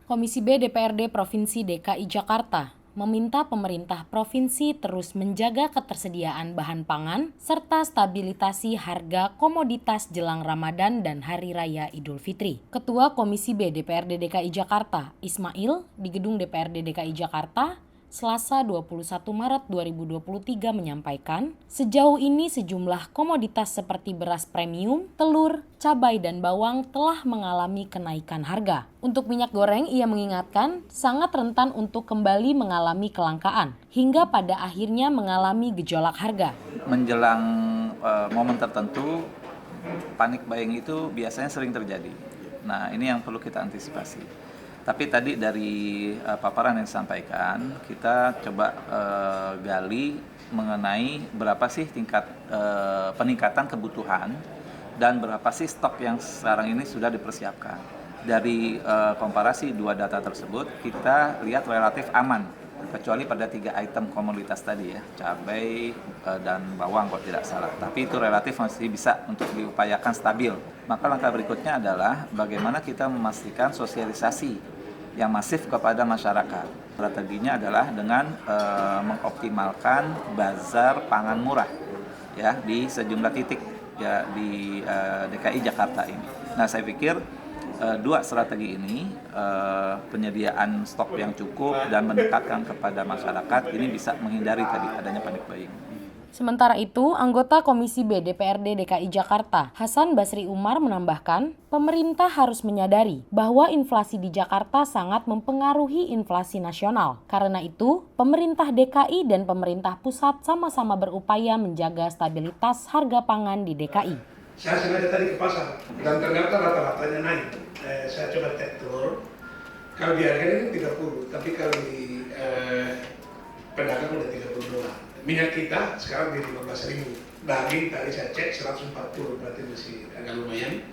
Komisi B DPRD Provinsi DKI Jakarta meminta pemerintah provinsi terus menjaga ketersediaan bahan pangan serta stabilisasi harga komoditas jelang Ramadan dan Hari Raya Idul Fitri. Ketua Komisi B DPRD DKI Jakarta, Ismail, di Gedung DPRD DKI Jakarta, Selasa 21 Maret 2023 menyampaikan, sejauh ini sejumlah komoditas seperti beras premium, telur, cabai, dan bawang telah mengalami kenaikan harga. Untuk minyak goreng, ia mengingatkan sangat rentan untuk kembali mengalami kelangkaan, hingga pada akhirnya mengalami gejolak harga. Menjelang momen tertentu, panic buying itu biasanya sering terjadi. Nah, ini yang perlu kita antisipasi. Tapi tadi dari paparan yang disampaikan, kita coba gali mengenai berapa sih tingkat peningkatan kebutuhan dan berapa sih stok yang sekarang ini sudah dipersiapkan. Dari komparasi dua data tersebut, kita lihat relatif aman, kecuali pada 3 item komoditas tadi ya, cabai dan bawang kalau tidak salah. Tapi itu relatif masih bisa untuk diupayakan stabil. Maka langkah berikutnya adalah bagaimana kita memastikan sosialisasi yang masif kepada masyarakat. Strateginya adalah dengan mengoptimalkan bazar pangan murah ya di sejumlah titik ya di DKI Jakarta ini. Nah, saya pikir dua strategi ini, penyediaan stok yang cukup dan mendekatkan kepada masyarakat, ini bisa menghindari tadi adanya panic buying. Sementara itu, anggota Komisi B DPRD DKI Jakarta, Hasan Basri Umar menambahkan, pemerintah harus menyadari bahwa inflasi di Jakarta sangat mempengaruhi inflasi nasional. Karena itu, pemerintah DKI dan pemerintah pusat sama-sama berupaya menjaga stabilitas harga pangan di DKI. Saya sengaja tadi ke pasar dan ternyata rata-ratanya naik. Saya coba cek telur, kalau di harga ini 30, tapi kalau di pedagang udah 32. Minyak kita sekarang di 15.000. Daging tadi saya cek 140, berarti masih agak lumayan.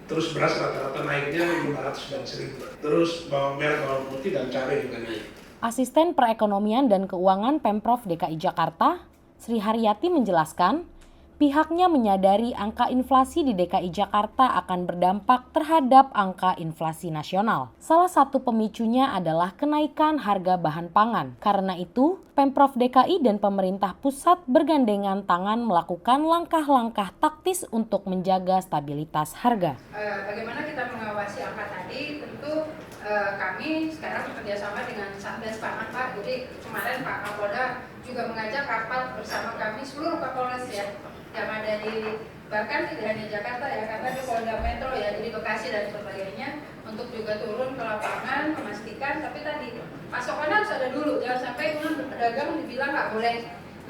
Terus beras rata-rata naiknya 500 dan 1.000. Terus bawang merah, bawang putih, dan cabai juga naik. Asisten Perekonomian dan Keuangan Pemprov DKI Jakarta, Sri Haryati menjelaskan, pihaknya menyadari angka inflasi di DKI Jakarta akan berdampak terhadap angka inflasi nasional. Salah satu pemicunya adalah kenaikan harga bahan pangan. Karena itu, Pemprov DKI dan pemerintah pusat bergandengan tangan melakukan langkah-langkah taktis untuk menjaga stabilitas harga. Bagaimana kita mengawasi angka tadi? Tentu kami sekarang bekerjasama dengan Satgas Pangan, Pak. Jadi kemarin Pak Kapolda juga mengajak rapat bersama kami seluruh Kapolres ya, yang ada di, bahkan tidak hanya Jakarta ya, karena di Polda Metro ya, jadi Bekasi dan sebagainya, untuk juga turun ke lapangan memastikan. Tapi tadi pasokannya harus ada dulu, jangan sampai pedagang dibilang nggak boleh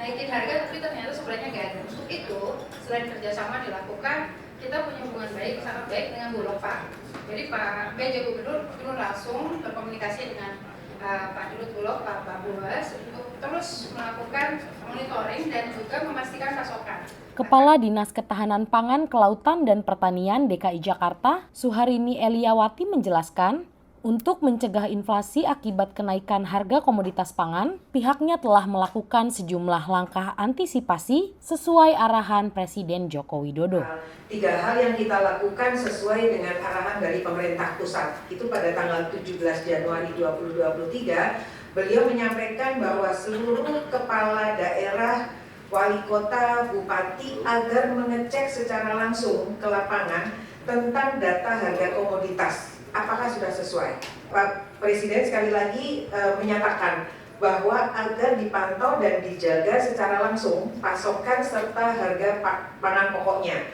naikin harga tapi ternyata sebenarnya nggak ada. Untuk itu selain kerjasama dilakukan, kita punya hubungan baik, sangat baik dengan Bulog Pak. Jadi Pak PJ Gubernur langsung berkomunikasi dengan Pak Dirut Bulog, Pak Buas, untuk terus melakukan monitoring dan juga memastikan pasokan. Kepala Dinas Ketahanan Pangan, Kelautan, dan Pertanian DKI Jakarta, Suharini Eliawati menjelaskan, untuk mencegah inflasi akibat kenaikan harga komoditas pangan, pihaknya telah melakukan sejumlah langkah antisipasi sesuai arahan Presiden Joko Widodo. 3 hal yang kita lakukan sesuai dengan arahan dari pemerintah pusat. Itu pada tanggal 17 Januari 2023, beliau menyampaikan bahwa seluruh kepala daerah, wali kota, bupati agar mengecek secara langsung ke lapangan tentang data harga komoditas. Apakah sudah sesuai? Pak Presiden sekali lagi menyatakan bahwa agar dipantau dan dijaga secara langsung pasokan serta harga pangan pokoknya,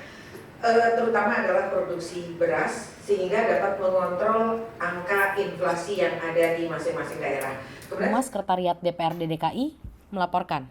terutama adalah produksi beras, sehingga dapat mengontrol angka inflasi yang ada di masing-masing daerah. Humas Sekretariat DPRD DKI melaporkan.